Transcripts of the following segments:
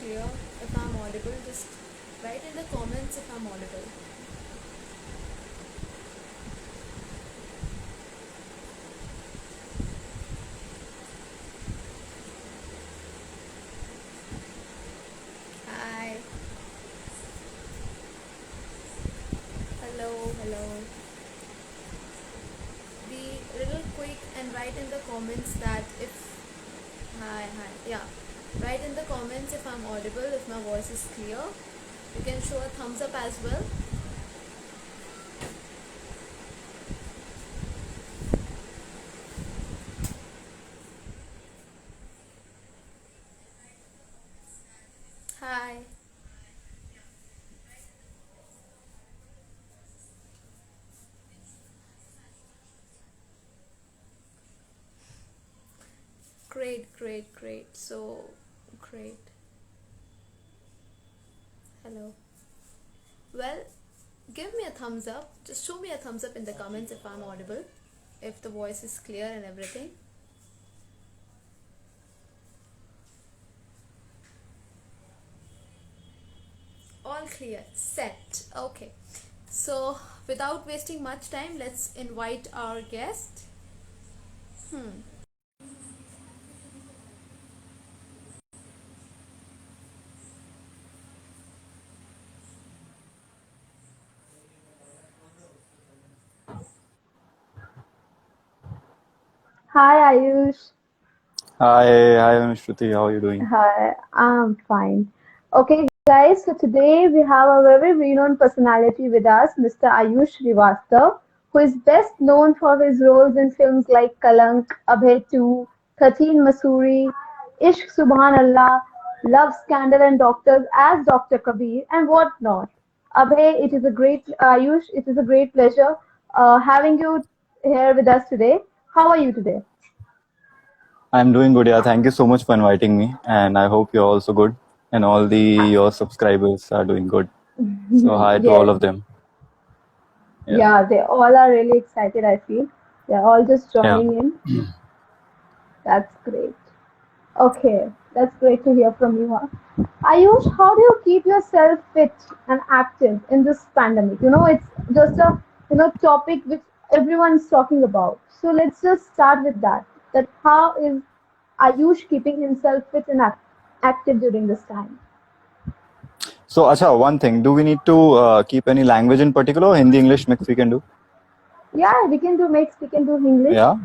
clear, if I'm audible, just write in the comments if I'm audible. Hi. Hello, hello. Be little quick and write in the comments that if hi, hi. Yeah. Write in the comments if I'm audible, if my voice is clear. You can show a thumbs up as well. Hi. Great, great, great. So great. Hello. Well, give me a thumbs up. Just show me a thumbs up in the comments if I'm audible, if the voice is clear and everything. All clear. Set. Okay. So, without wasting much time, let's invite our guest. Hmm. Hi Ayush. Hi, Shruti. How are you doing? Hi, I'm fine. Okay, guys, so today we have a very renowned personality with us, Mr. Ayush Srivastav, who is best known for his roles in films like Kalank, Abhay 2, 13 Masuri, Ishq Subhanallah, Love Scandal, and Doctors as Dr. Kabir, and whatnot. Abhay, Ayush, it is a great pleasure having you here with us today. How are you today? I'm doing good. Yeah, thank you so much for inviting me, and I hope you're also good, and all the your subscribers are doing good. So hi to all Yes. of them. Yeah, Yeah, they all are really excited, I feel. They're all just yeah. joining in. That's great. Okay, that's great to hear from you. Huh? Ayush, how do you keep yourself fit and active in this pandemic? It's just a topic which everyone's talking about. So let's just start with that. That how is Ayush keeping himself fit and active during this time? So, acha, one thing. Do we need to keep any language in particular? Hindi, English mix we can do. Yeah, we can do mix, we can do English. Yeah.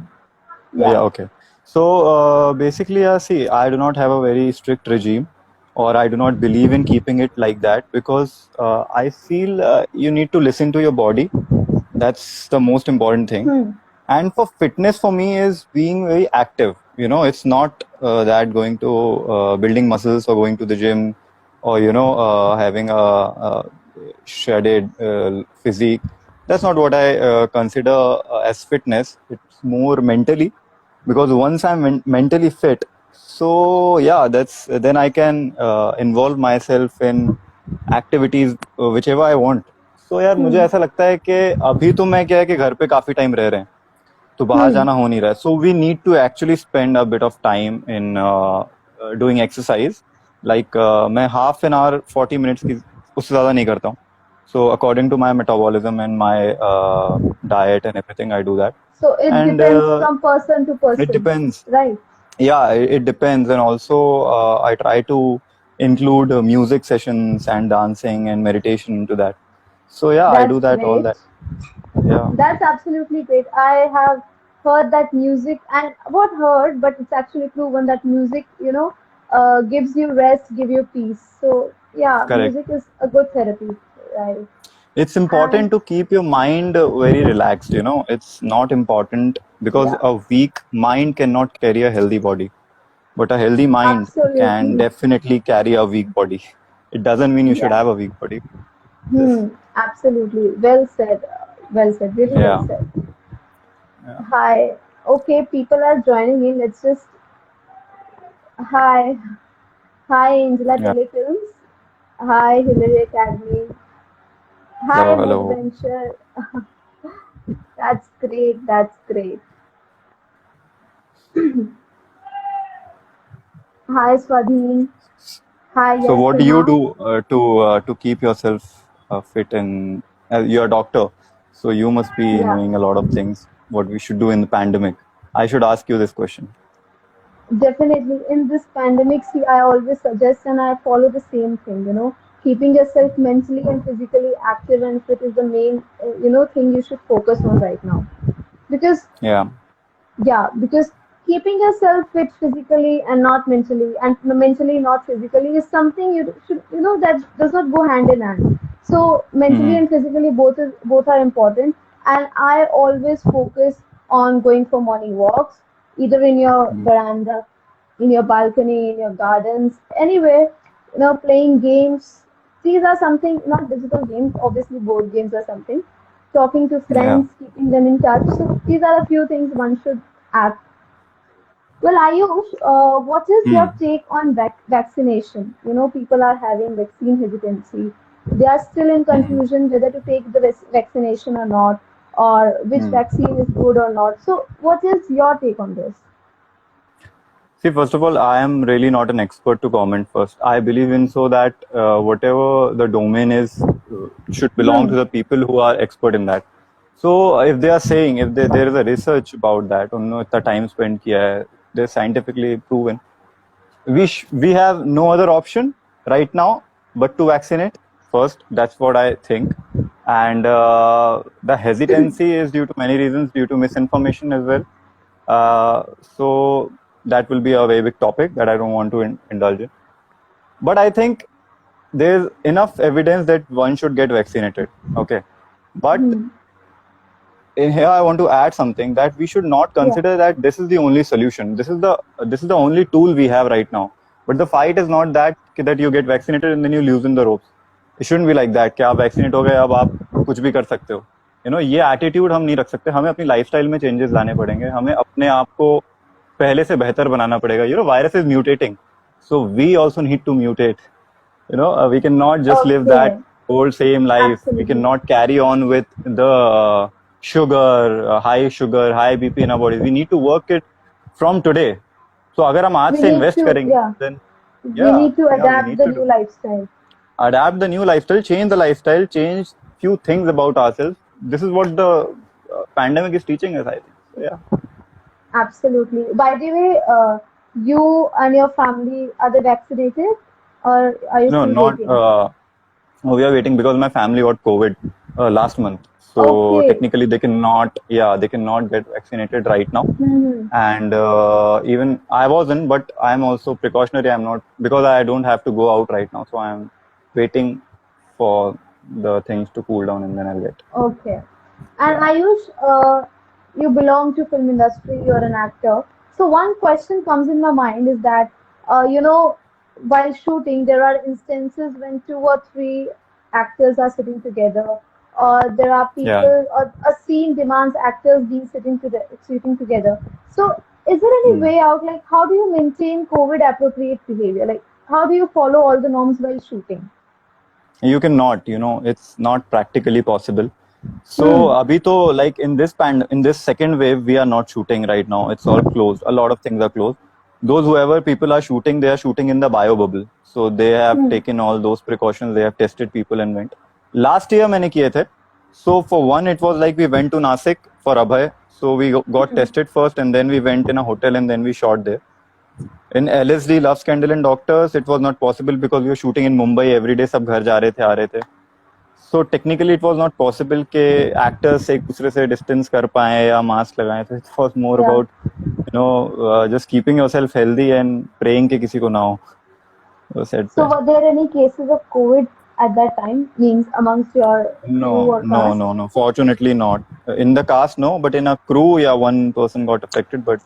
Yeah. Yeah. Okay. So basically, see, I do not have a very strict regime, or I do not believe in keeping it like that because I feel you need to listen to your body. That's the most important thing. Hmm. And for fitness, for me, is being very active. It's not that going to building muscles or going to the gym or having a shredded physique. That's not what I consider as fitness. It's more mentally, because once I'm mentally fit, so yeah, that's then I can involve myself in activities whichever I want. So यार मुझे Hmm. ऐसा लगता है कि अभी तो मैं क्या है कि घर पे काफी टाइम रह रहे हैं, तो बाहर Hmm. जाना हो नहीं रहा है. So we need to actually spend a bit of time in doing exercise. Like मैं हाफ एन आवर 40 मिनट्स की उससे ज़्यादा नहीं करता हूँ. So according to my metabolism and my diet and everything I do that. So it and depends from person to it person, depends. right? Yeah, it depends. And also I try to include music sessions and dancing and meditation into that. So yeah, I That's do that, all great. that. Yeah. That's absolutely great. I have heard that music, and what heard, but it's actually proven that music, gives you rest, give you peace. So yeah, Correct. music is a good therapy, right? It's And important to keep your mind very relaxed. It's not important because yeah, a weak mind cannot carry a healthy body, but a healthy mind can absolutely. definitely carry a weak body. It doesn't mean you should Yeah. have a weak body. Just, Absolutely. Well said. Well said. Really well yeah. said. Yeah. Hi. Okay, people are joining in. Let's just hi. Hi, Angela Yeah. Telefilms. Hi, Hillary Academy. Hi, Hello, Mood hello. Venture. That's great. That's great. Hi, Swadheen. Hi, So yes. what So do you now, do to keep yourself fit? And you're a doctor, so you must be yeah, knowing a lot of things. What we should do in the pandemic? I should ask you this question. definitely in this pandemic, see, I always suggest and I follow the same thing, keeping yourself mentally and physically active and fit is the main, thing you should focus on right now. Because Yeah. yeah, because keeping yourself fit physically and not mentally, and mentally not physically, is something you should, that does not go hand in hand. So mentally Hmm. and physically both are important. And I always focus on going for morning walks, either in your veranda, in your balcony, in your gardens, anywhere, playing games. These are something, not digital games, obviously board games or something. Talking to Yeah. friends, keeping them in touch. So these are a few things one should add. Well, Ayush, what is your Hmm. take on vaccination? People are having vaccine hesitancy. They are still in Hmm. confusion whether to take the vaccination or not, or which Hmm. vaccine is good or not. So, what is your take on this? See, first of all, I am really not an expert to comment first. I believe in so that whatever the domain is should belong to Hmm. the people who are expert in that. So if they are saying, if there is a research about that, उन्होंने इतना time spend किया है, they're scientifically proven. We have no other option right now but to vaccinate first. That's what I think. And the hesitancy is due to many reasons, due to misinformation as well. So that will be a very big topic that I don't want to indulge in. But I think there's enough evidence that one should get vaccinated. Okay. But Hmm. in here I want to add something, that we should not Yeah. consider that this is the only solution. This is the only tool we have right now. But the fight is not that you get vaccinated and then you loosen the ropes. It shouldn't be like that कि आप vaccinate हो गए अब आप कुछ भी कर सकते हो. ये एटीट्यूड हम नहीं रख सकते. हमें अपनी लाइफस्टाइल में चेंजेस लाने पड़ेंगे. हमें अपने आप को पहले से बेहतर बनाना पड़ेगा. Virus is mutating, so we also need to mutate. We cannot just live that Okay. old same life. We Absolutely. cannot carry on with the sugar, high BP in our bodies. We need to work it from today. So अगर हम आज We से need invest to, करेंगे, yeah, then we yeah, need to yeah, we adapt need the to new do. lifestyle. Adapt the new lifestyle, change few things about ourselves. This is what the pandemic is teaching us, I think. So yeah. Absolutely. By the way, you and your family, are they vaccinated, or are you No, still not. waiting? We are waiting because my family got COVID last month. So Okay. technically, they cannot get vaccinated right now. Hmm. And even I wasn't, but I'm also precautionary. I'm not, because I don't have to go out right now. So I'm waiting for the things to cool down and then I'll get. Okay. And Yeah. Ayush, you belong to film industry, you're an actor. So one question comes in my mind is that, while shooting, there are instances when two or three actors are sitting together, or there are Yeah. people, or a scene demands actors being sitting together. So is there any Hmm. way out? Like, how do you maintain COVID appropriate behavior? Like, how do you follow all the norms while shooting? You cannot, it's not practically possible. So Hmm. abhi to, like, in this second wave we are not shooting right now. It's all closed. A lot of things are closed. Those whoever people are shooting, they are shooting in the bio bubble. So they have Hmm. taken all those precautions. They have tested people and went. Last year मैंने किए थे. So for one, it was like we went to Nasik for Abhay. So we got tested first and then we went in a hotel and then we shot there. In LSD, Love Scandal and Doctors, it was not possible because we were shooting in Mumbai every day. सब घर जा रहे थे, आ रहे थे. So technically it was not possible कि actors एक दूसरे से distance कर पाएं या mask लगाएं. So it was more Yeah. about just keeping yourself healthy and praying कि किसी को ना हो set So पे. were there any cases of COVID at that time, means amongst your crew No, or no, cast? no, no. Fortunately not. In the cast, no, but in a crew, yeah, one person got affected, but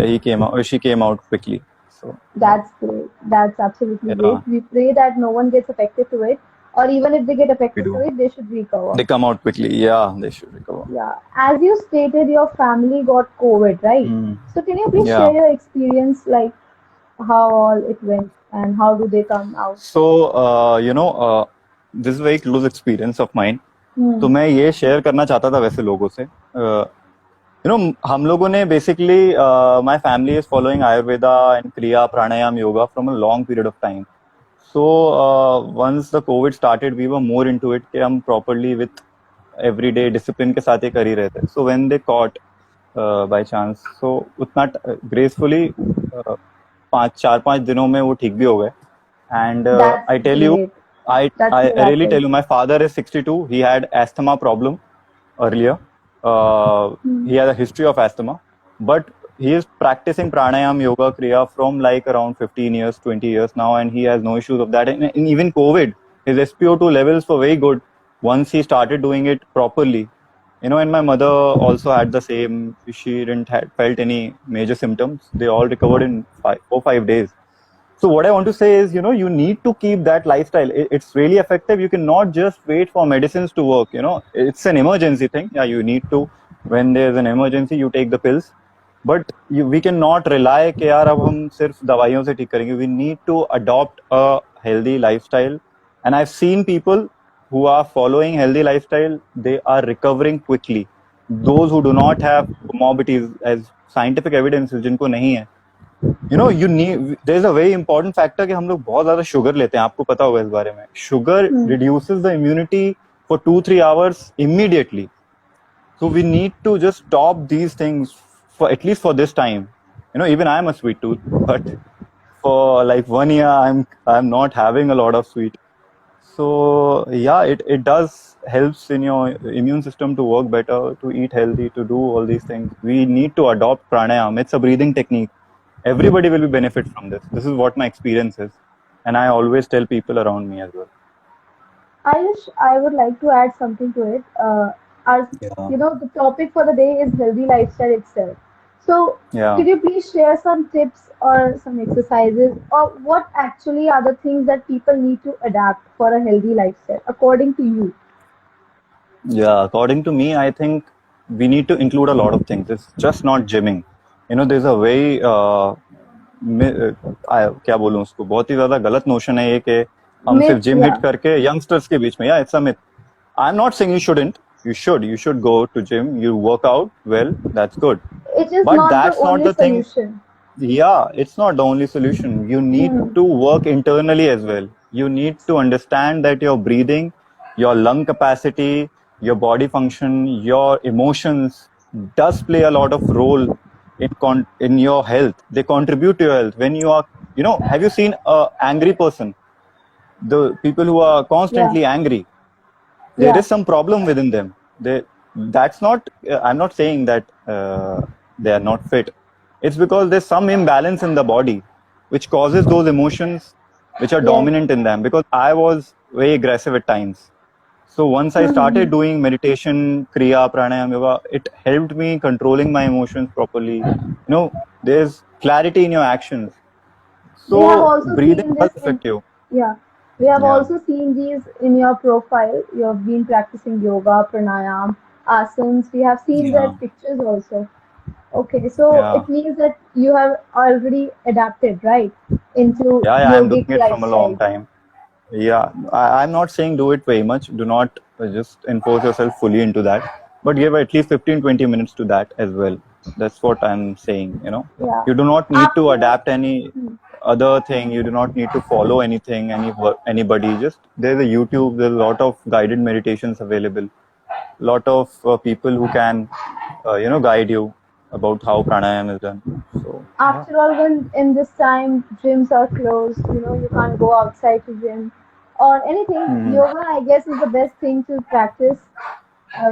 she came out quickly. So yeah, That's great. That's absolutely great. yeah, We pray that no one gets affected to it, or even if they get we affected to do. it, they should recover. They come out quickly. Yeah, they should recover. Yeah. As you stated, your family got COVID, right? Mm. So can you please share Yeah. your experience, like how all it went and how do they come out? So, this is a very close experience of mine. तो Hmm. मैं ये share करना चाहता था वैसे लोगों से. हम लोगों ने basically, my family is following Ayurveda and Kriya, Pranayam, Yoga from a long period of time. So once the COVID started, we were more into it कि हम properly with everyday discipline के साथ ये कर ही रहे थे. So when they caught by chance, so उतना gracefully चार पांच दिनों में वो ठीक भी हो गए. And That's I tell you, great. That's I really miracle. tell you, my father is 62. He had asthma problem earlier. He has a history of asthma, but he is practicing pranayam, yoga, kriya from like around 15 years, 20 years now, and he has no issues of that. And even COVID, his SpO2 levels were very good once he started doing it properly. You know, and my mother also had the same. She didn't had felt any major symptoms. They all recovered in 4 5 days. So what I want to say is, you know, you need to keep that lifestyle. It's really effective. You cannot just wait for medicines to work. You know, it's an emergency thing. Yeah, you need to. When there's an emergency, you take the pills. But we cannot rely कि यार अब हम सिर्फ दवाइयों से ठीक करेंगे. We need to adopt a healthy lifestyle. And I've seen people who are following healthy lifestyle, they are recovering quickly. Those who do not have comorbidities, as scientific evidence जिनको नहीं है, you know, you need, there's a very important factor कि हम लोग बहुत ज्यादा sugar लेते हैं. आपको पता होगा इस बारे में. Sugar reduces the immunity for 2 3 hours immediately. So we need to just stop these things for at least for this time. You know, even I'm a sweet tooth, but for like 1 year, I'm not having a lot of sweet. So yeah, it does helps in your immune system to work better, to eat healthy, to do all these things. We need to adopt pranayam. It's a breathing technique. Everybody will be benefit from this. This is what my experience is, and I always tell people around me as well. Ayush, I would like to add something to it. As Yeah. you know, the topic for the day is healthy lifestyle itself. So, Yeah. could you please share some tips or some exercises, or what actually are the things that people need to adapt for a healthy lifestyle, according to you? Yeah, according to me, I think we need to include a lot of things. It's just not gymming. You know, there's a very क्या बोलूं उसको, बहुत ही ज्यादा गलत notion है ये कि हम सिर्फ Myth, जिम हिट yeah, करके यंगस्टर्स के बीच में. या it's a myth. I am not saying you shouldn't. You should go to gym, you work out well, that's good, it is but not the that's not only the thing. solution. Yeah, it's not the only solution. You need Hmm. to work internally as well. You need to understand that your breathing, your lung capacity, your body function, your emotions does play a lot of role in your health. They contribute to your health. When you are, you know, have you seen a angry person? The people who are Yeah, constantly angry, there yeah, is some problem within them. They, that's not, I'm not saying that they are not fit. It's because there's some imbalance in the body which causes those emotions which are yes. dominant in them. Because I was very aggressive at times. So once I Hmm. started doing meditation, kriya, pranayam, yoga, it helped me controlling my emotions properly. You know, there's clarity in your actions. We have So also breathing seen does this in, affect you. yeah, we have Yeah. also seen these in your profile. You have been practicing yoga, pranayam, asanas. We have seen Yeah. that pictures also. Okay, so Yeah. it means that you have already adapted, right, into Yeah, I'm doing yogic it from a long lifestyle. time. Yeah, I'm not saying do it very much. Do not just enforce yourself fully into that, but give at least 15 20 minutes to that as well. That's what I'm saying. You know, Yeah. you do not need to After, adapt any other thing. You do not need to follow anything, anybody. Just there's a YouTube. There's a lot of guided meditations available. Lot of people who can, guide you about how pranayam is done. So yeah. after all, when in this time gyms are closed, you can't go outside to gym or anything. Mhm. Yoga, I guess, is the best thing to practice.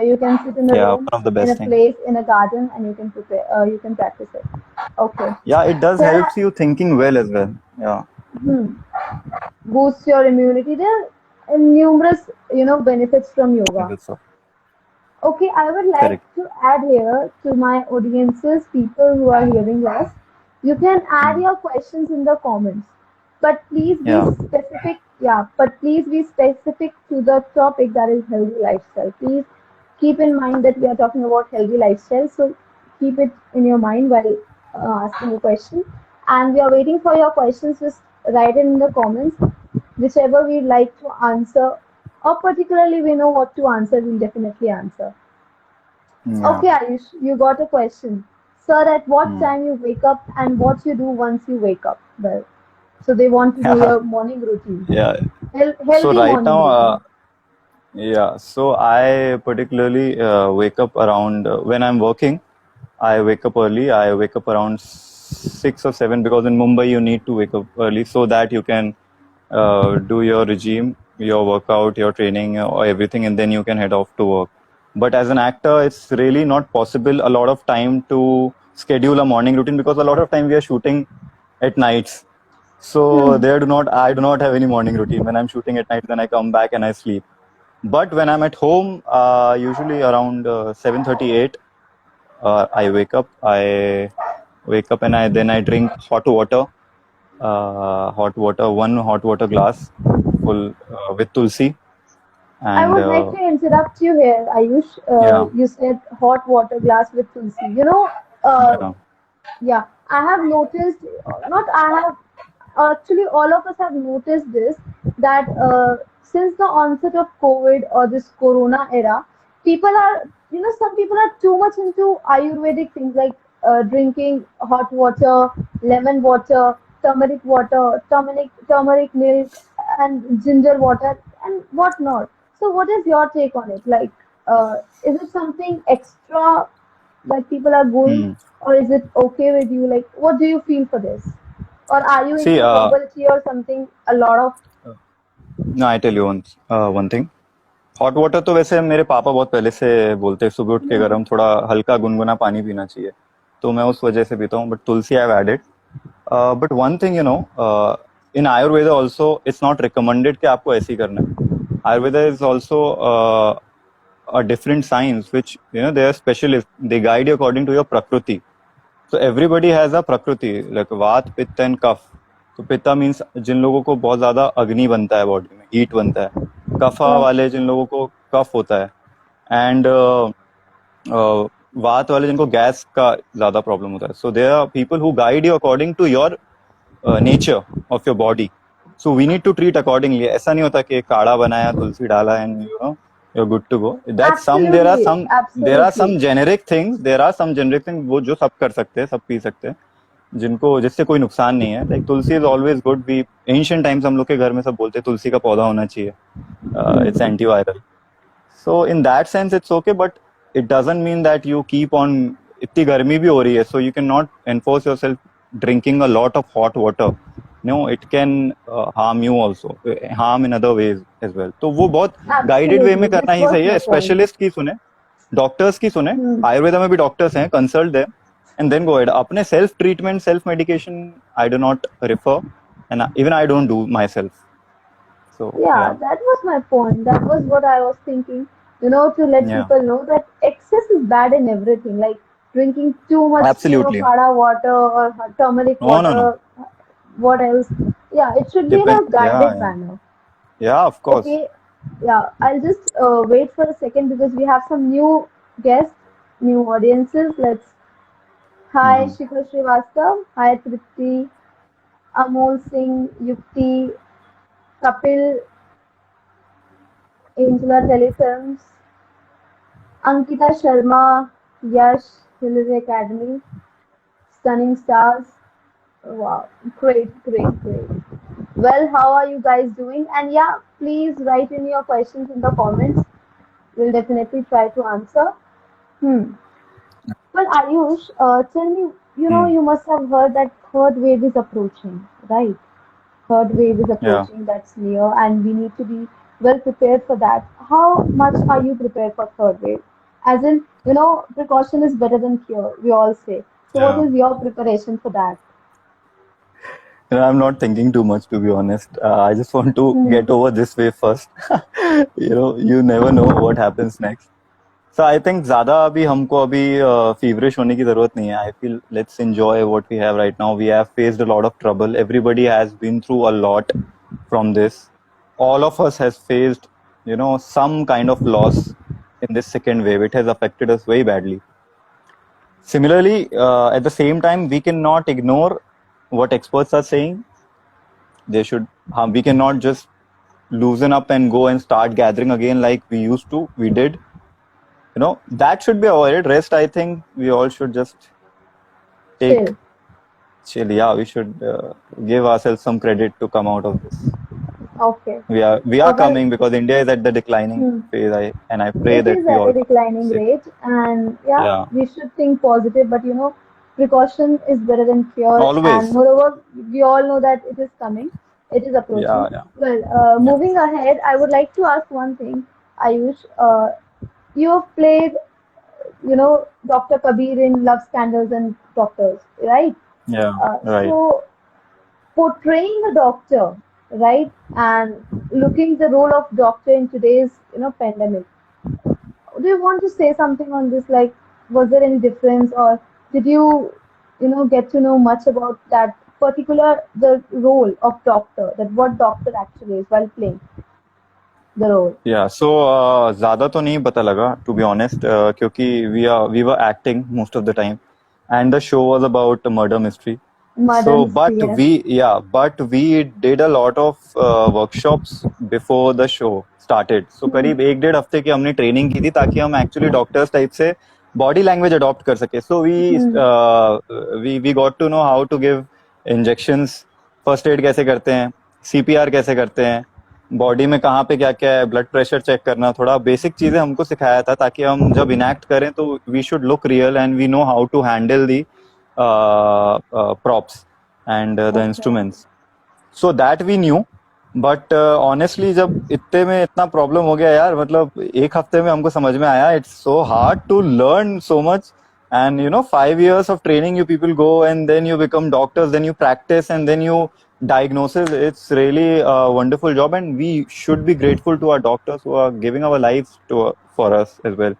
You can sit in a Yeah, room, one of the in a best thing. place, in a garden, and you can prepare. You can practice it. Okay. Yeah, it does There helps are, you thinking well as well. Yeah. boosts your immunity. There are numerous, benefits from yoga. Levels of Okay, I would like correct. to add here to my audiences, people who are hearing us. You can add Mm. your questions in the comments, but please be Yeah. specific. Yeah, but please be specific to the topic, that is healthy lifestyle. Please keep in mind that we are talking about healthy lifestyle, so keep it in your mind while asking a question. And we are waiting for your questions. Just write it in the comments, whichever we'd like to answer, or particularly we know what to answer, we'll definitely answer. Yeah. Okay, Ayush, you got a question. Sir, at what Mm. time you wake up and what you do once you wake up? Well, so they want to do Yeah, your morning routine, yeah. So healthy right morning now, routine. yeah. So I particularly wake up around when I'm working. I wake up early. I wake up around 6 or 7 because in Mumbai you need to wake up early so that you can do your regime, your workout, your training, or everything, and then you can head off to work. But as an actor, it's really not possible a lot of time to schedule a morning routine because a lot of time we are shooting at nights. So Hmm. I do not have any morning routine. When I'm shooting at night, then I come back and I sleep. But when I'm at home, usually around 7:38, I wake up. I wake up and I drink hot water, one hot water glass full with tulsi, I and would like to interrupt you here, Ayush. yeah, You said hot water glass with tulsi. Uh, yeah, yeah, I have noticed, not I have, actually, all of us have noticed this that since the onset of COVID or this Corona era, people are, some people are too much into Ayurvedic things like drinking hot water, lemon water, turmeric milk, and ginger water, and whatnot. So, what is your take on it? Like, is it something extra that people are going, hmm. or is it okay with you? Like, what do you feel for this? Or are you See, into herbal tea or something? A lot of. no, I tell you one thing. Hot water तो वैसे मेरे पापा बहुत पहले से बोलते हैं सुबह उठ के Hmm. गरम थोड़ा हल्का गुनगुना पानी पीना चाहिए तो मैं उस वजह से पीता हूँ but tulsi I have added but one thing in Ayurveda also it's not recommended कि आपको ऐसे ही करना है Ayurveda is also a different science which they are specialists, they guide you according to your prakriti. So everybody has a prakriti like vaat pitta and kaf. तो पित्ता means जिन लोगों को बहुत ज्यादा अग्नि बनता है बॉडी में हीट बनता है कफा Yeah, वाले जिन लोगों को कफ होता है एंड वात वाले जिनको गैस का ज्यादा प्रॉब्लम होता है so there are people who guide you according to your nature of your body so we need to treat accordingly ऐसा नहीं होता कि काढ़ा बनाया तुलसी डाला and you're good to go that's some absolutely, there are some absolutely. generic things वो जो सब कर सकते हैं सब पी सकते हैं जिनको जिससे कोई नुकसान नहीं है like tulsi is always good we ancient times हम लोग के घर में सब बोलते हैं तुलसी का पौधा होना चाहिए it's Hmm. Antiviral so in that sense it's okay but it doesn't mean that you keep on इतनी गर्मी भी हो रही है so you can not enforce yourself drinking a lot of hot water no it can harm you also harm in other ways as well तो वो बहुत guided way में Absolutely. करना This ही was सही my है point. Specialist की सुने डॉक्टर्स की सुने Hmm. आयुर्वेदा में भी डॉक्टर्स हैं consult them and then go ahead अपने self treatment self medication I do not refer and even I don't do myself so Yeah, yeah that was my point. That was what I was thinking. To let yeah people know that excess is bad in everything. Like drinking too much, absolutely kada water or turmeric no water. What else? Yeah, it should be in depend a guided yeah manner. yeah of course Okay, yeah, I'll just wait for a second because we have some new guests, new audiences. Hi, hmm Shikhar Srivastav. Hi, Tripti, Amol Singh, Yukti, Kapil, Angela Telefilms, Ankita Sharma, Yash, Hillary Academy, Stunning Stars. Wow, great, great, great. Well, how are you guys doing? And yeah, please write in your questions in the comments. We'll definitely try to answer. Hmm. Well, Ayush, tell me, hmm you must have heard that third wave is approaching, right? Third wave is yeah approaching, that's near, and we need to be well prepared for that. How much are you prepared for third wave? As in, precaution is better than cure, we all say. So, what yeah is your preparation for that? I'm not thinking too much to be honest I just want to Hmm. get over this wave first you never know what happens next So I think ज़्यादा अभी हमको अभी feverish होने की ज़रूरत नहीं है. I feel let's enjoy what we have right now. We have faced a lot of trouble. Everybody has been through a lot from this. All of us has faced, some kind of loss in this second wave. It has affected us very badly. Similarly, at the same time, we cannot ignore what experts are saying. They should. We cannot just loosen up and go and start gathering again like we used to. We did that should be avoided rest I think we all should just take Chill. chill. Yeah, we should give ourselves some credit to come out of this. Okay. We are Well, coming because India is at the declining hmm. phase. I pray It that is we at all a come declining safe. rate, and yeah, Yeah, we should think positive, but precaution is better than cure, and always. moreover, we all know that it is coming, it is Yeah, approaching. yeah, Well, yeah. moving ahead, I would like to ask one thing, Ayush. You have played, Dr. Kabir in Love Scandals and Doctors, right? Yeah, right. So portraying a doctor, right, and looking the role of doctor in today's, pandemic. Do you want to say something on this? Like, was there any difference, or did you, get to know much about that particular the role of doctor, that what doctor actually is while playing the role? Yeah, so ज़्यादा तो नहीं पता लगा to be honest, क्योंकि we were acting most of the time, and the show was about a murder mystery. So, Murder mystery, yes. but we did a lot of workshops before the show started. So Hmm. करीब 1-1.5 हफ्ते की हमने training की थी ताकि हम actually doctors type से body language adopt कर सके. So Hmm. we got to know how to give injections, first aid कैसे करते हैं, CPR कैसे करते हैं, बॉडी में कहाँ पे क्या क्या है, ब्लड प्रेशर चेक करना, थोड़ा बेसिक चीजें हमको सिखाया था ताकि हम जब इनैक्ट करें तो we should look real and we know how to handle the props and the Okay. instruments. So that we knew, but honestly जब इतने में इतना प्रॉब्लम हो गया यार, मतलब एक हफ्ते में हमको समझ में आया it's so hard to learn so much. And 5 years of training, you people go and then you become doctors, then you practice and then you diagnosis. It's really a wonderful job, and we should be grateful to our doctors who are giving our lives for us as well.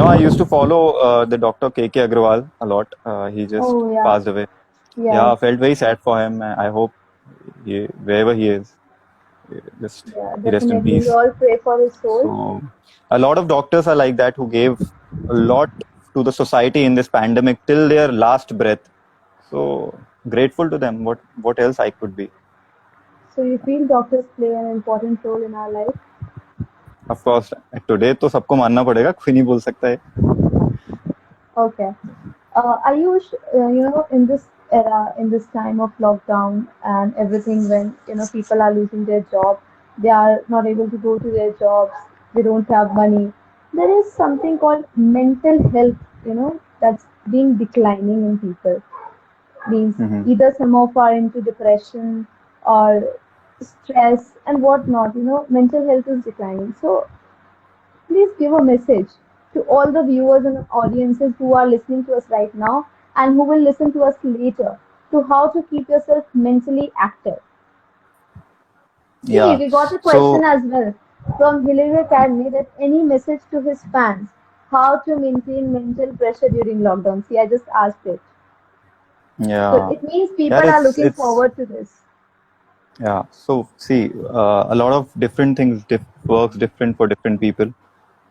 I used to follow the Dr. KK Agrawal a lot. He just Oh yeah. passed away. Yeah, Yes. I felt very sad for him. I hope wherever he is, just Yeah. he rest in Definitely. We peace. all pray for his soul. So, a lot of doctors are like that who gave a lot to the society in this pandemic till their last breath. So, grateful to them. What else I could be? So you feel doctors play an important role in our life? Of course, today तो सबको मानना पड़ेगा, कोई नहीं बोल सकता है. Okay. Ayush, in this era, in this time of lockdown and everything, when people are losing their job, they are not able to go to their jobs, they don't have money. There is something called mental health, that's being declining in people. Means Mm-hmm. either some of are into depression or stress and whatnot. Mental health is declining. So please give a message to all the viewers and audiences who are listening to us right now and who will listen to us later to how to keep yourself mentally active. See, Yeah. we got a question So as well from Hillary Academy that any message to his fans how to maintain mental pressure during lockdown. See, I just asked it. So yeah, it means yeah. people are looking It's forward to this. yeah. So see, a lot of different things works different for different people.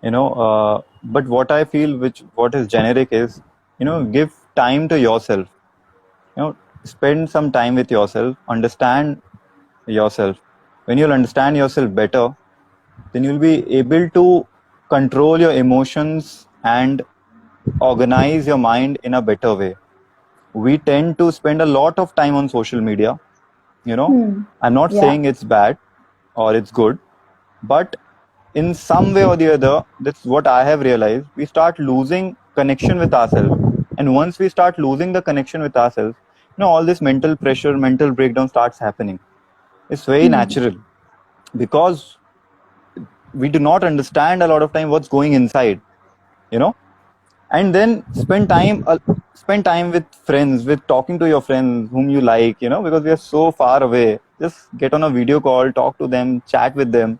But what I feel, what is generic is, give time to yourself. Spend some time with yourself, understand yourself. When you'll understand yourself better, then you'll be able to control your emotions and organize your mind in a better way. We tend to spend a lot of time on social media. Hmm. I'm not Yeah. saying it's bad or it's good, but in some way or the other, that's what I have realized. We start losing connection with ourselves. And once we start losing the connection with ourselves, all this mental pressure, mental breakdown starts happening. It's very Hmm. natural because we do not understand a lot of time what's going inside, you know and then spend time with friends, with talking to your friends whom you like, because we are so far away. Just get on a video call, talk to them, chat with them,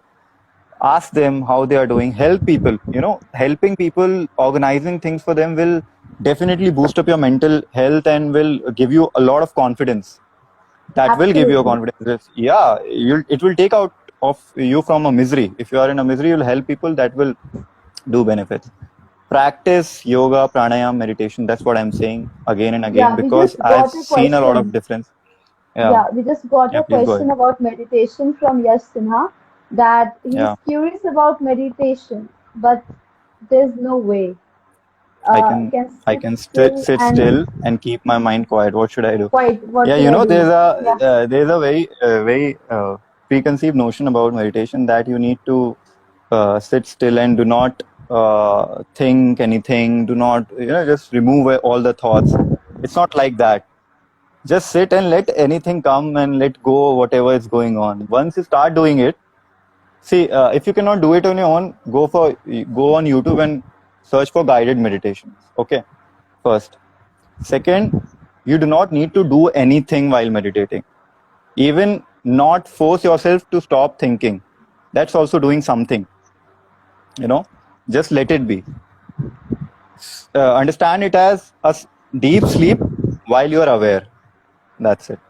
ask them how they are doing, help people. Helping people, organizing things for them will definitely boost up your mental health and will give you a lot of confidence. That will give you a Absolutely. confidence. Yeah, it will take out of you from a misery. If you are in a misery, you'll help people. That will do benefits. Practice yoga, pranayam, meditation. That's what I'm saying again and again Yeah, we because just I've got a seen a lot of question. difference. Yeah, Yeah, we just got yeah. a Please go question ahead. about meditation from Yash Sinha that he's Yeah, curious about meditation, but there's no way. I sit can still sit and still and keep my mind quiet. What should I do? quiet. What Yeah, should you I know, do? Yeah, there's a very preconceived notion about meditation that you need to sit still and do not think anything. Do not, just remove all the thoughts. It's not like that. Just sit and let anything come and let go whatever is going on. Once you start doing it, see, if you cannot do it on your own, go on YouTube and search for guided meditations. Okay, first. Second, you do not need to do anything while meditating. Even not force yourself to stop thinking. That's also doing something. You know, just let it be. Understand it as deep sleep while you are aware. That's it.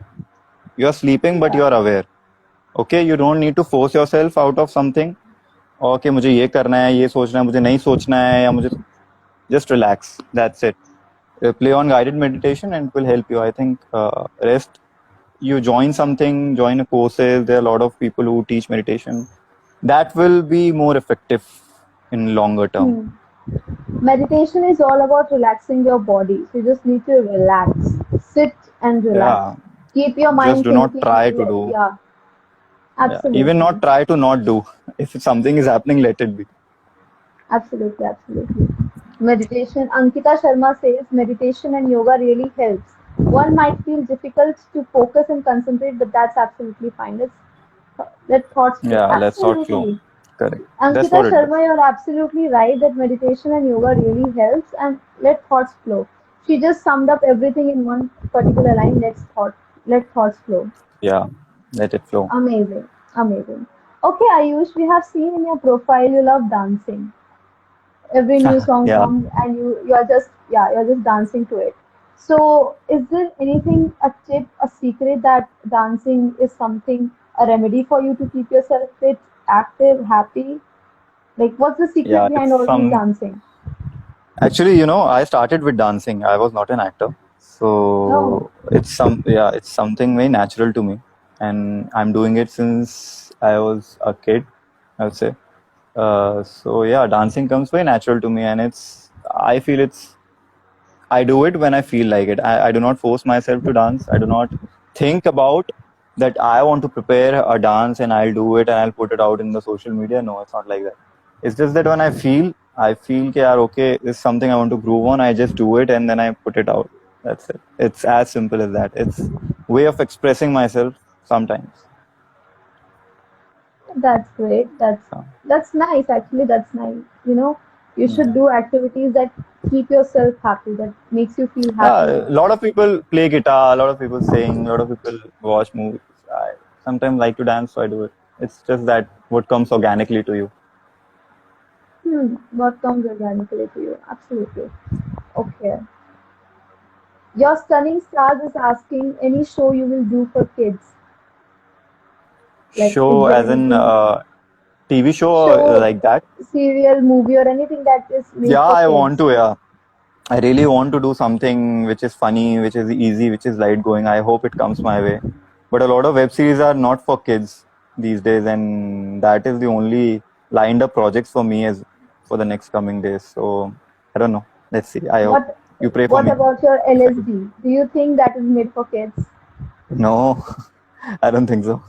You are sleeping, but you are aware. Okay, you don't need to force yourself out of something. Okay, मुझे ये करना है, ये सोचना है, मुझे नहीं सोचना है, या मुझे just relax. That's it. Play on guided meditation and it will help you. I think rest. You join something, join courses. There are a lot of people who teach meditation. That will be more effective in longer term. meditation is all about relaxing your body. So you just need to relax, sit and relax. Yeah. Keep your Just mind do not thinking. try to do. Yeah, Yeah. Even absolutely. not try to not do. If something is happening, let it be. Absolutely, absolutely. Meditation. Ankita Sharma says meditation and yoga really helps. One might feel difficult to focus and concentrate, but that's absolutely fine. Let thoughts flow. Yeah, let's not flow. Absolutely. Correct. That's Ankita what it does. Sharma, you're absolutely right that meditation and yoga really helps and let thoughts flow. She just summed up everything in one particular line. Let thoughts flow. Yeah, let it flow. Amazing, amazing. Okay, Ayush, we have seen in your profile you love dancing. Every new song Yeah. comes and you're just dancing to it. So is there anything, a tip, a secret that dancing is something, a remedy for you to keep yourself fit, active, happy? Like what's the secret Yeah, behind all these dancing? actually, I started with dancing. I was not an actor. Oh, So it's something very natural to me. And I'm doing it since I was a kid, I would say. So yeah, dancing comes very natural to me, and I feel I do it when I feel like it. I do not force myself to dance. I do not think about that I want to prepare a dance and I'll do it and I'll put it out in the social media. No, it's not like that. It's just that when I feel that, okay, this is something I want to groove on. I just do it and then I put it out. That's it. It's as simple as that. It's way of expressing myself sometimes. that's great. So, That's nice actually. That's nice. You know, you should do activities that keep yourself happy, that makes you feel yeah, happy. a lot of people play guitar, a lot of people sing, a lot of people watch movies. I sometimes like to dance, so I do it. It's just that what comes organically to you. What comes organically to you? Absolutely. Okay. Your stunning stars is asking any show you will do for kids. Like, is Show there as in anything, TV show or show, like that? serial, movie, or anything that is made Yeah, for I want kids? to. Yeah, I really want to do something which is funny, which is easy, which is light going. I hope it comes my way. But a lot of web series are not for kids these days, and that is the only lined up projects for me as for the next coming days. So I don't know. Let's see. I hope What you pray for What me about your if I do. LSD? Do you think that is made for kids? No, I don't think so.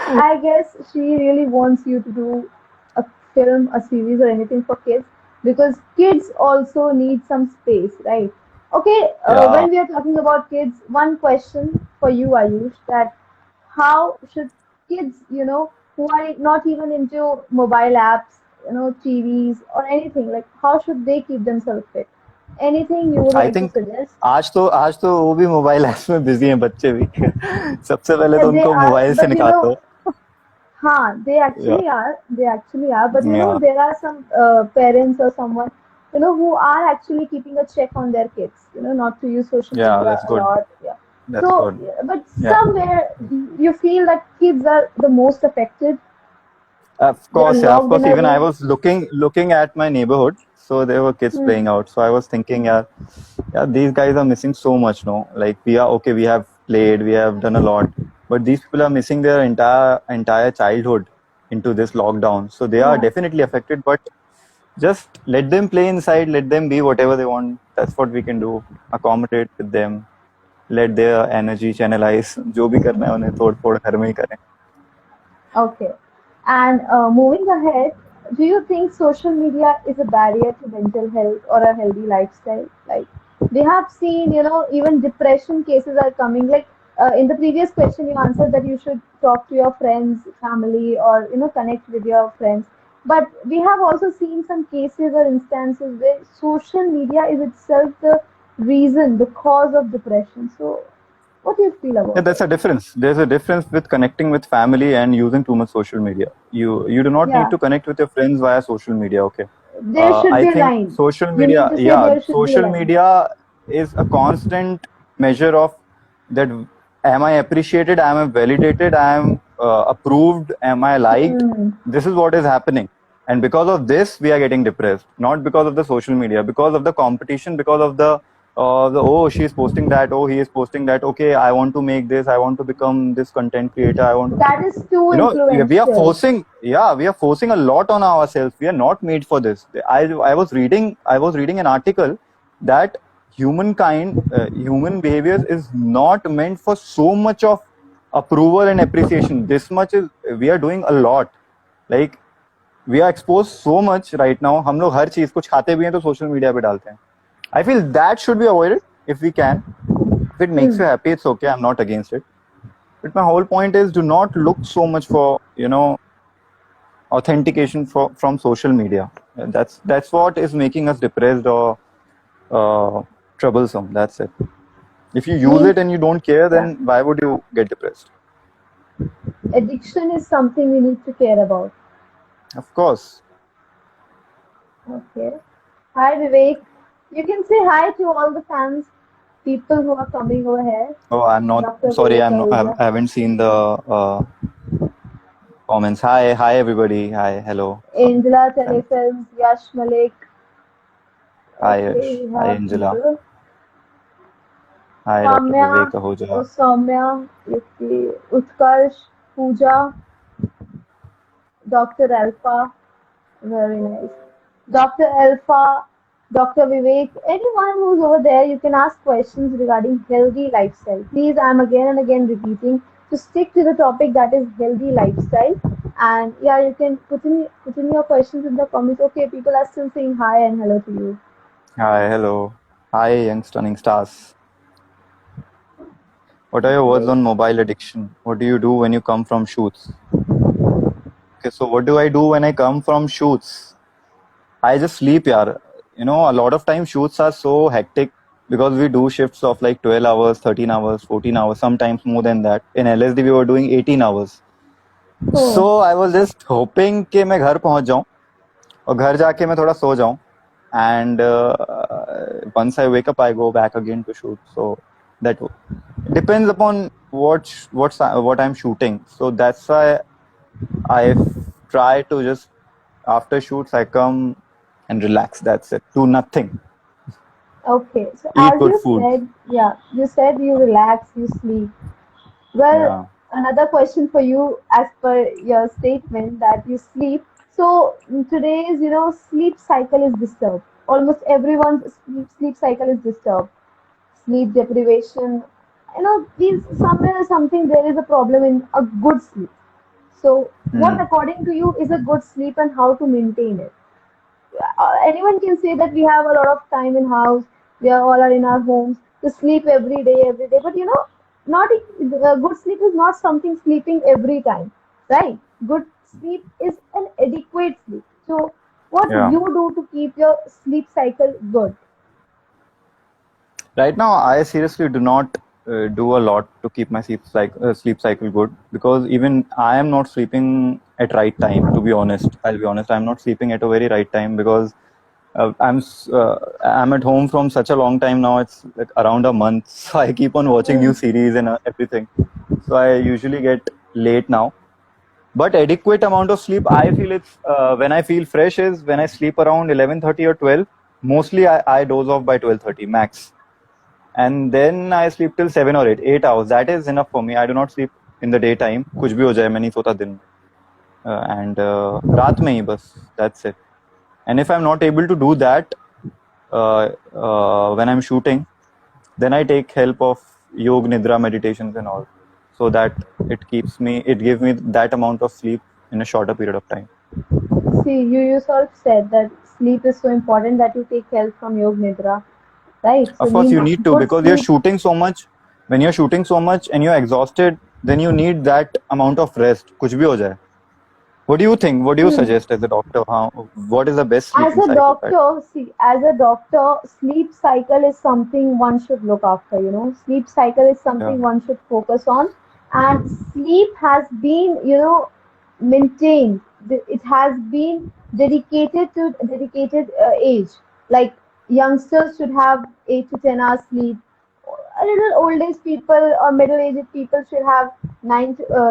I guess she really wants you to do a film, a series, or anything for kids because kids also need some space, right? Okay, Yeah, when we are talking about kids, one question for you, Ayush, that how should kids, who are not even into mobile apps, TVs or anything, like how should they keep themselves fit? Anything you would I like to think suggest? आज तो वो भी mobile apps में busy हैं बच्चे भी सबसे पहले Yeah, तो they उनको are, मोबाइल से but निकालो they या actually are. They actually are. But या there are some parents or someone, who are actually keeping a check on their kids. Not to use social yeah, media that's a good. lot. Yeah. That's So, good. yeah, but Yeah, somewhere you feel that kids are the most affected. They are of locked in course. a Even I room. was looking at my neighborhood, so there were kids Hmm. playing out. So I was thinking, yeah, these guys are missing so much. No, like we are okay. We have played, we have done a lot, but these people are missing their entire childhood into this lockdown. So they are Yeah. definitely affected. But just let them play inside, let them be whatever they want. That's what we can do. Accommodate with them, let their energy channelize. जो भी करना है उन्हें तोड़ फोड़ घर में ही करें. Okay. And moving ahead, do you think social media is a barrier to mental health or a healthy lifestyle? Like, we have seen, even depression cases are coming. Like, in the previous question, you answered that you should talk to your friends, family, or, connect with your friends. But we have also seen some cases or instances where social media is itself the reason, the cause of depression. So, what do you feel Yeah, about that's it? a difference. There's a difference with connecting with family and using too much social media. You do not need Yeah, to connect with your friends via social media. Okay. there should I be a think line. social You mean media, to say yeah, there should be a social line. media is a constant measure of that. Am I appreciated? Am I validated? Am I approved? Am I liked? Hmm. This is what is happening. And because of this, we are getting depressed. Not because of the social media, because of the competition, because of the oh, she's posting that, oh, he is posting that. Okay, I want to make this. I want to become this content creator. I want to, That is too we are influential. forcing, yeah, we are forcing a lot on ourselves. We are not made for this. I was reading an article that human behaviors is not meant for so much of approval and appreciation. This much is, we are doing a lot. Like, we are exposed so much right now. हम लोग हर चीज कुछ खाते भी हैं तो social media पे डालते हैं. I feel that should be avoided if we can. If it makes you happy, it's okay. I'm not against it. But my whole point is, do not look so much for authentication from social media. That's what is making us depressed or troublesome. That's it. If you use Means, it and you don't care, yeah, then why would you get depressed? addiction is something we need to care about. Of course. Okay. Hi, Vivek. You can say hi to all the fans, people who are coming over here. Oh, I'm not Dr. sorry. Vivek I'm not. Ahuja. I haven't seen the comments. Hi, everybody. Hi, hello. Sorry. Angela Haven't- Telefilms, Yash Malik. Hi, Okay, Yash. we Hi, have Angela. people. Hi, Dr. Vivek Samya, Ahuja. Soumya, Yuki, Utkarsh, Pooja, Dr. Alpha. Very nice. Dr. Alpha, Dr. Vivek, anyone who's over there, you can ask questions regarding healthy lifestyle. Please, I'm again and again repeating to stick to the topic that is healthy lifestyle. And yeah, you can put in your questions in the comments. Okay, people are still saying hi and hello to you. Hi, hello. Hi, young stunning stars. What are your words Okay. on mobile addiction? What do you do when you come from shoots? Okay, so what do I do when I come from shoots? I just sleep, yaar. A lot of times shoots are so hectic because we do shifts of like 12 hours, 13 hours, 14 hours, sometimes more than that. In LSD, we were doing 18 hours. Oh, So I was just hoping कि मैं घर पहुंच जाऊं और घर जाके मैं थोड़ा सो जाऊं. And once I wake up, I go back again to shoot. So that depends upon what I'm shooting. So that's why I try to just, after shoots, I come and relax. That's it. Do nothing. okay. So Eat as good you food. said, yeah, you said you relax, you sleep. Well, Yeah. another question for you as per your statement that you sleep. So today's, sleep cycle is disturbed. Almost everyone's sleep cycle is disturbed. Sleep deprivation. These somewhere or something there is a problem in a good sleep. So what Hmm. according to you is a good sleep and how to maintain it? Anyone can say that we have a lot of time in house, we are all are in our homes to sleep every day, but not good sleep is not something sleeping every time, right? Good sleep is an adequate sleep. So what Yeah. you do to keep your sleep cycle good? Right now, I seriously do not do a lot to keep my sleep cycle good, because even I am not sleeping at right time. To be honest, I'll be honest. I'm not sleeping at a very right time because I'm at home from such a long time now. It's like around a month. So I keep on watching new Hmm. series and everything. So I usually get late now. But adequate amount of sleep, I feel it's when I feel fresh is when I sleep around 11:30 or 12. Mostly I doze off by 12:30 max, and then I sleep till 7 or 8, 8 hours. That is enough for me. I do not sleep in the daytime. कुछ भी हो जाए मैं नहीं सोता दिन में. And रात में ही बस. That's it. And if I'm not able to do that when I'm shooting, then I take help of yoga nidra meditations and all, so that it gives me that amount of sleep in a shorter period of time. See, you yourself said that sleep is so important that you take help from Yoga Nidra, right? So Of course, you need to, good because you're sleep. shooting so much. When you're shooting so much and you're exhausted, then you need that amount of rest. कुछ भी हो जाए. What do you think? What do you Hmm. suggest as a doctor? What is the best As sleeping a cycle that? doctor, see, as a doctor, sleep cycle is something one should look after, Sleep cycle is Yeah. something one should focus on. And sleep has been, maintained. It has been dedicated to dedicated age. Like youngsters should have 8 to 10 hours sleep. A little old age people or middle aged people should have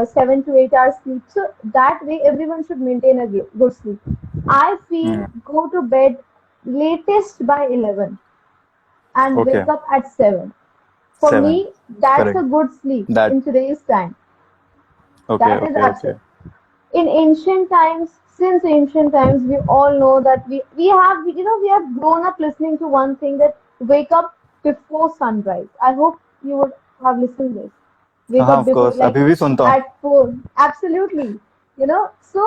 7 to 8 hours sleep. So that way, everyone should maintain a good sleep. I feel Mm. go to bed latest by 11 and Okay. wake up at 7. For 7. me, that's Correct. a good sleep That. in today's time. Okay. That is Okay. Okay. absolute. In ancient times, since ancient times, we all know that we have grown up listening to one thing, that wake up before sunrise. I hope you would have listened this. Wake हाँ, up of before, course. like, अभी भी सुनता हूँ. at 4. Absolutely. So,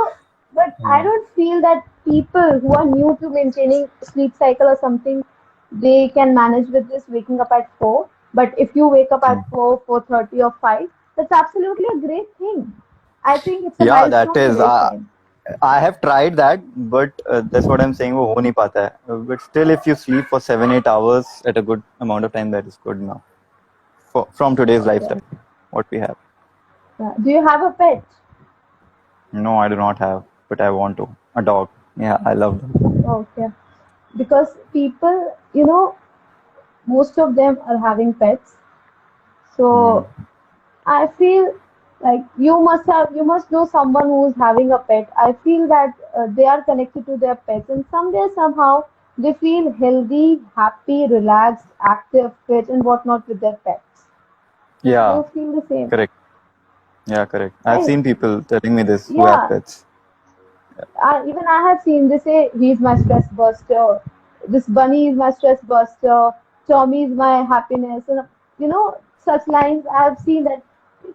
but I Hmm. don't feel that people who are new to maintaining sleep cycle or something, they can manage with this waking up at 4. But if you wake up Hmm. at 4, 4:30 or 5, that's absolutely a great thing. I think it's a Yeah, that milestone in is. today's time. I have tried that, but that's what I'm saying. वो हो नहीं पाता है. But still, if you sleep for 7-8 hours at a good amount of time, that is good enough from today's Okay. lifestyle, what we have. Do you have a pet? No, I do not have, but I want to. A dog. Yeah, I love dog. Okay. Because people, most of them are having pets. Hmm. So I feel like you must know someone who is having a pet. I feel that they are connected to their pets, and someday somehow they feel healthy, happy, relaxed, active, fit, and whatnot with their pets. Do Yeah, you feel the same? correct. Yeah, correct. I've Right? seen people telling me this who have Yeah. pets. Even I have seen, they say he's my stress buster. This bunny is my stress buster. Tommy is my happiness. And such lines I have seen that.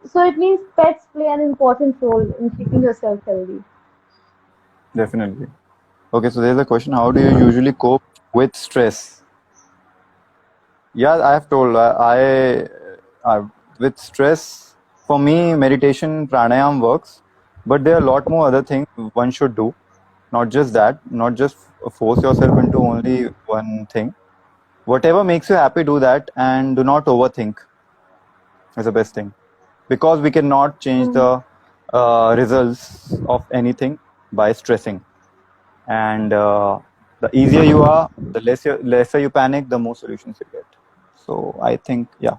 So it means pets play an important role in keeping yourself healthy. Definitely. Okay, so there's a question. How do you usually cope with stress? Yeah, I have told. With stress, for me, meditation, pranayam works, but there are a lot more other things one should do. Not just that. Not just force yourself into only one thing. Whatever makes you happy, do that, and do not overthink. Is the best thing, because we cannot change Mm. the results of anything by stressing. And the easier you are, the lesser you panic, the more solutions you get. So I think, yeah,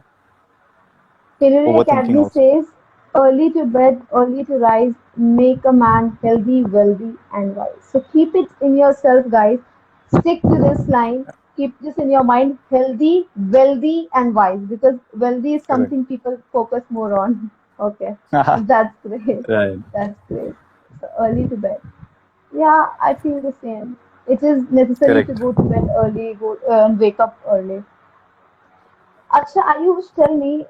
Culinary overthinking Academy also. says, early to bed, early to rise, make a man healthy, wealthy, and wise. So keep it in yourself, guys. Stick to this line. Keep this in your mind, healthy, wealthy, and wise, because wealthy is Correct. something people focus more on. Okay, that's great. Right. That's great. So early to bed. Yeah, I feel the same. It is necessary to Correct. go to bed early, go and wake up early. Aksha, Ayush, tell me,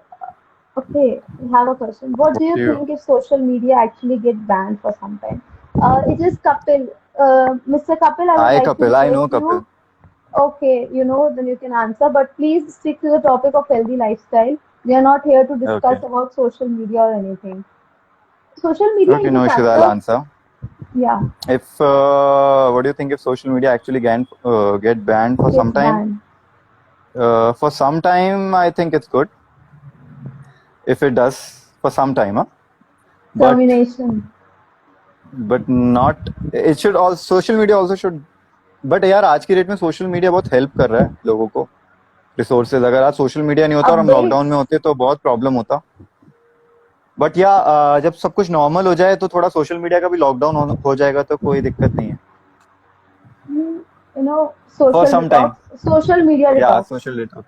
okay, I have a question. What do What you do you? think if social media actually get banned for some time? It is Kapil. Mr. Kapil, I would Hi, like to Kapil. I know request you. Kapil. Okay, then you can answer. But please stick to the topic of healthy lifestyle. We are not here to discuss Okay. about social media or anything. Social media Okay, is a no issues. I'll factor. answer. Yeah, If what do you think if social media actually get banned for gets some time? banned. For some time, I think it's good if it does for some time, huh? But Termination. not. It should also social media also should. But यार आज की date में social media बहुत help कर रहा है लोगों को रिसोर्सेज. अगर आज सोशल मीडिया नहीं होता और हम लॉकडाउन में Updates. होते तो बहुत प्रॉब्लम होता. बट या जब सब कुछ नॉर्मल हो जाए तो थोड़ा सोशल मीडिया का भी लॉकडाउन हो जाएगा तो कोई दिक्कत नहीं है. For Social some time. detox. Social media या detox. Social media.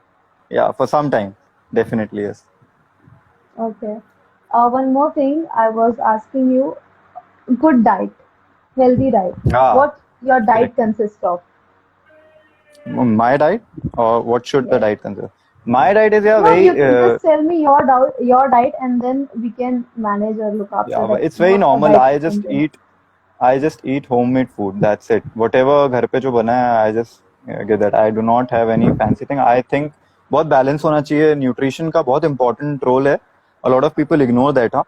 या for some time. Definitely yes. Okay. One more thing I was asking you, good diet, healthy diet. हाँ. What your diet Correct. consists of? My diet, or what should the Yes. diet consist? My diet is, yeah, No, very you can just tell me your diet, and then we can manage or look after yeah, that. it's very What normal. diet you can do. I just eat homemade food. That's it. Whatever घर पे जो बना है, I just get that. I do not have any fancy thing. I think बहुत balance होना चाहिए. Nutrition का बहुत important role है. A lot of people ignore that, हाँ.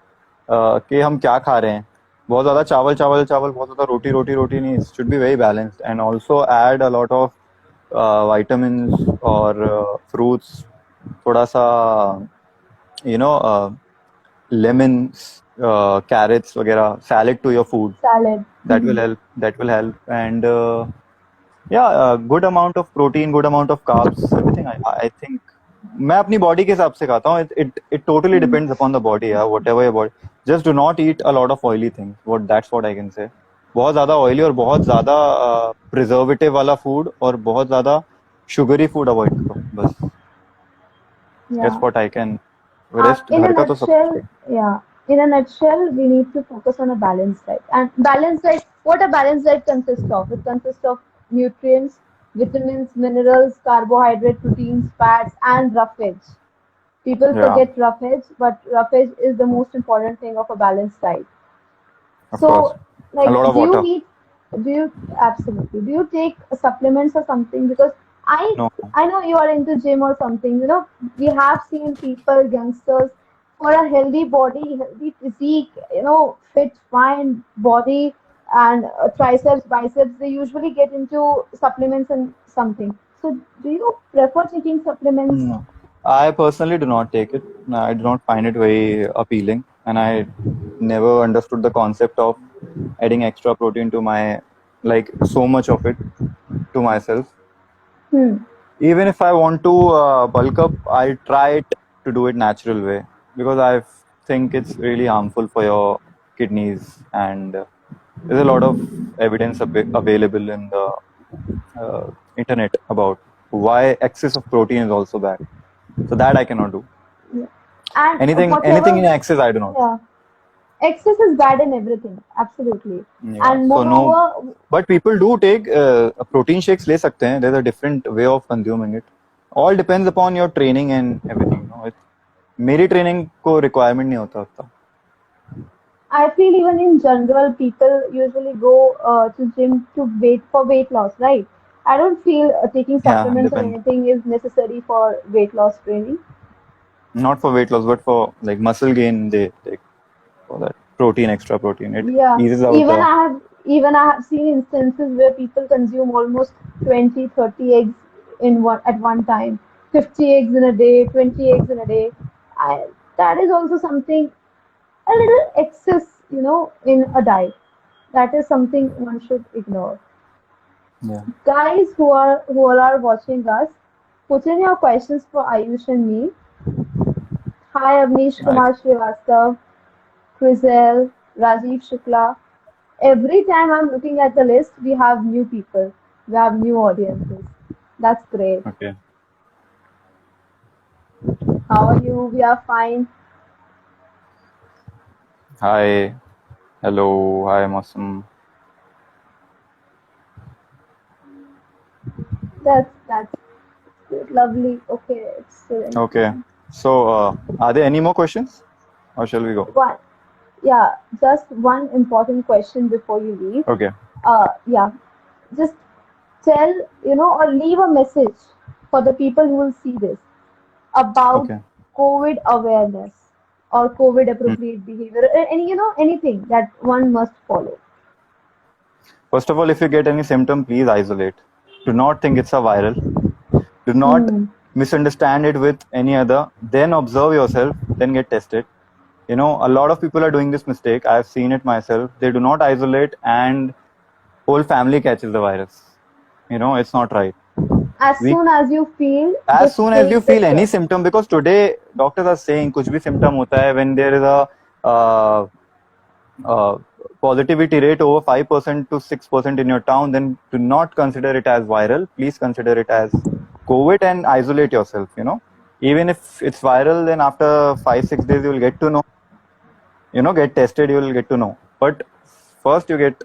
कि हम क्या खा रहे हैं. बहुत ज़्यादा चावल चावल चावल, बहुत ज़्यादा रोटी रोटी रोटी नहीं. It should be very balanced and also add a lot of vitamins or fruits. थोड़ा सा you know lemons, carrots वगैरह, salad to your food. Salad. That will help. That will help. And yeah, a good amount of protein, good amount of carbs, everything. I think मैं अपनी body के हिसाब से खाता हूँ. It totally depends upon the body. Yeah, whatever your body. Just do not eat a lot of oily things. That's what I can say. बहुत ज़्यादा oily और बहुत ज़्यादा preservative वाला food और बहुत ज़्यादा sugary food avoid करो बस. Yeah. That's what I can. Rest In a घर का तो सब nutshell, ठीक. yeah. In a nutshell, we need to focus on a balanced diet. And balanced diet, what a balanced diet consists of? It consists of nutrients, vitamins, minerals, carbohydrate, proteins, fats, and roughage. People Yeah, forget roughage, but roughage is the most important thing of a balanced diet. of course. So, A like, lot of water. do you absolutely, do you take supplements or something? Because I, No. I know you are into gym or something. You know, we have seen people, youngsters, for a healthy body, healthy physique, fit, fine body, and triceps, biceps. They usually get into supplements and something. So, do you prefer taking supplements? No. I personally do not take it. I do not find it very appealing, and I never understood the concept of adding extra protein to my, like, so much of it to myself. Hmm. Even if I want to bulk up, I try it to do it natural way because I think it's really harmful for your kidneys, and there's a lot of evidence available in the internet about why excess of protein is also bad. So that I cannot do. Yeah. And Anything in whatever, excess I do not. yeah. Excess is bad in everything, absolutely. Yeah. And So no, moreover, but people do take protein shakes ले सकते हैं. There's a different way of consuming it. All depends upon your training and everything. मेरी training को requirement नहीं होता उतना. I feel even in general, people usually go to gym to weight loss, right? I don't feel taking Yeah, supplements or depends. anything is necessary for weight loss training. Not for weight loss, but for like muscle gain, they take for that protein, extra protein. It Yeah, eases out the. even I have seen instances where people consume almost 20, 30 eggs at one time, 50 eggs in a day, 20 eggs in a day. That is also something a little excess, in a diet. That is something one should ignore. Yeah. Guys who are watching us, put in your questions for Ayush and me. Hi, Avnish I, Kumar Srivastav, Crizel, Rajiv Shukla. Every time I'm looking at the list, we have new people, we have new audiences. That's great. okay. How are you? We are fine. Hi. Hello. Hi, Masum. That's good. Lovely. Okay, excellent. Okay. So, are there any more questions, or shall we go? One, yeah, just one important question before you leave. Okay. Yeah, just tell, or leave a message for the people who will see this about Okay. COVID awareness or COVID Hmm. appropriate behavior, and anything that one must follow. First of all, if you get any symptom, please isolate. Do not think it's a viral. Do not Hmm. misunderstand it with any other. Then observe yourself. Then get tested. A lot of people are doing this mistake. I've seen it myself. They do not isolate, and whole family catches the virus. It's not right. As We soon as you feel, as just soon as you take the feel any test. symptom, because today doctors are saying कुछ भी symptom होता है when there is a uh, positivity rate over 5% to 6% in your town, then do not consider it as viral. Please consider it as COVID and isolate yourself. Even if it's viral, then after 5-6 days you will get to know. Get tested, you will get to know. But first you get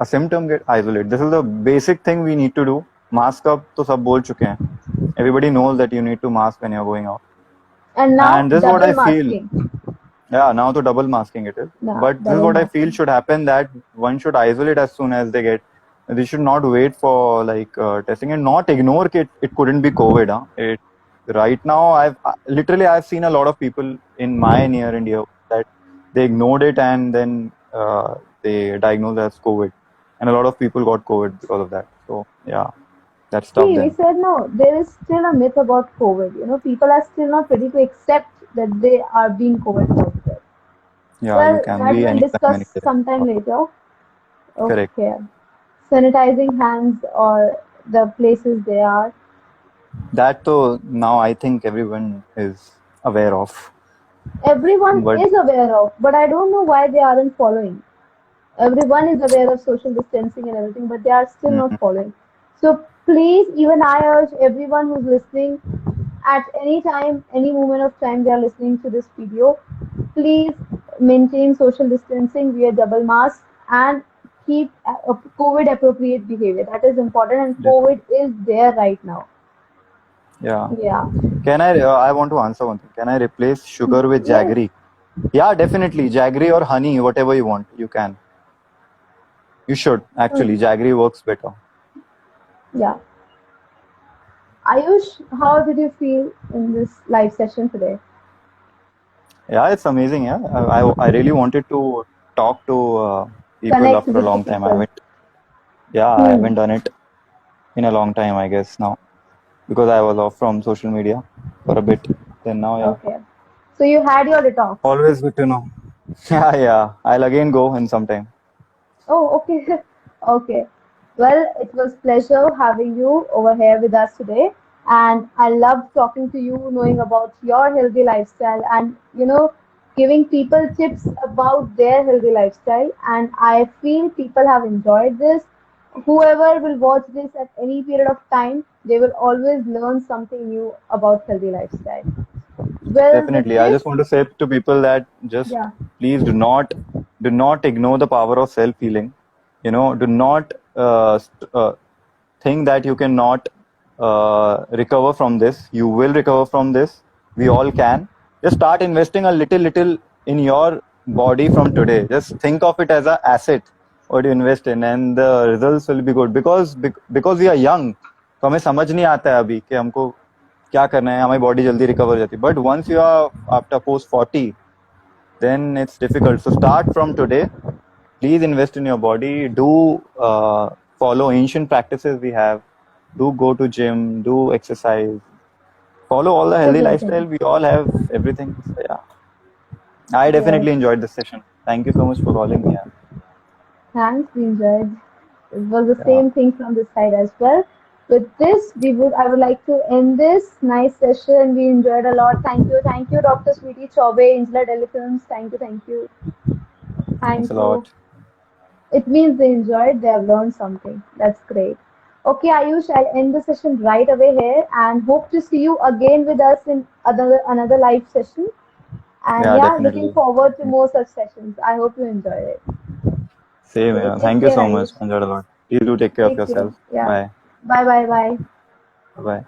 a symptom, get isolate. This is the basic thing we need to do. Mask up तो सब बोल चुके हैं. Everybody knows that you need to mask when you're going out. And now And this is what double I feel. masking. Yeah, now to double masking it is. Yeah, But this is double what I masking. feel should happen, that one should isolate as soon as they get. They should not wait for like testing and not ignore it. It couldn't be COVID. It right now I've seen a lot of people in my near India that they ignored it and then they diagnosed as COVID, and a lot of people got COVID because of that. So yeah, that's tough See, we then. said no, there is still a myth about COVID. You know, people are still not ready to accept that they are being COVID positive. Yeah, Well, you can that be we'll anytime, discuss anywhere. sometime later. Correct. Okay. Sanitizing hands or the places they are. That though now I think everyone is aware of. Everyone But is aware of, but I don't know why they aren't following. Everyone is aware of social distancing and everything, but they are still not Mhm. following. So please, even I urge everyone who's listening at any time, any moment of time they are listening to this video, please maintain social distancing, wear double mask, and keep COVID appropriate behavior. That is important, and COVID is there right now. yeah. Yeah. Can I want to answer one thing. Can I replace sugar with Yes. jaggery? Yeah, definitely. Jaggery or honey, whatever you want, you can. You should. Actually, jaggery works better. Yeah. Ayush, how did you feel in this live session today? Yeah, it's amazing. Yeah, I really wanted to talk to people Connect after a with the long time. people. I haven't done it in a long time, I guess now, because I was off from social media for a bit. Then now, yeah. Okay. So you had your detox. Always good to know. Yeah. I'll again go in some time. Oh, okay. Okay. Well, it was pleasure having you over here with us today. And I loved talking to you, knowing about your healthy lifestyle and, giving people tips about their healthy lifestyle. And I feel people have enjoyed this. Whoever will watch this at any period of time, they will always learn something new about healthy lifestyle. Well, with Definitely. I this, just want to say to people that just yeah, please do not ignore the power of self healing. Do not think that you cannot recover from this. You will recover from this. We all can. Just start investing a little in your body from today. Just think of it as an asset what you invest in, and the results will be good because we are young. तो हमें समझ नहीं आता है अभी कि हमको क्या करना है, हमारी बॉडी जल्दी रिकवर हो जाती है. But once you are after post 40, then it's difficult. So start from today. Please invest in your body. Do follow ancient practices we have. Do go to gym. Do exercise. Follow all the healthy everything. lifestyle. We all have everything. So yeah, I Yes. definitely enjoyed this session. Thank you so much for calling me. Thanks, we enjoyed. It was the Yeah. same thing from this side as well. With this, I would like to end this nice session. We enjoyed a lot. Thank you, Dr. Sweetie Chaube, Angela Delifilms. Thank you. Thanks Thank a you. lot. It means they enjoyed, they have learned something. That's great. Okay, Ayush, I'll end the session right away here and hope to see you again with us in another live session. And Yeah, yeah, definitely. looking forward to more such sessions. I hope you enjoyed it. Same. Okay, Yeah. take Thank you care, so much. Ayush. Enjoyed a lot. Please do take care of Take care. yourself. Yeah. Bye. Bye. Bye.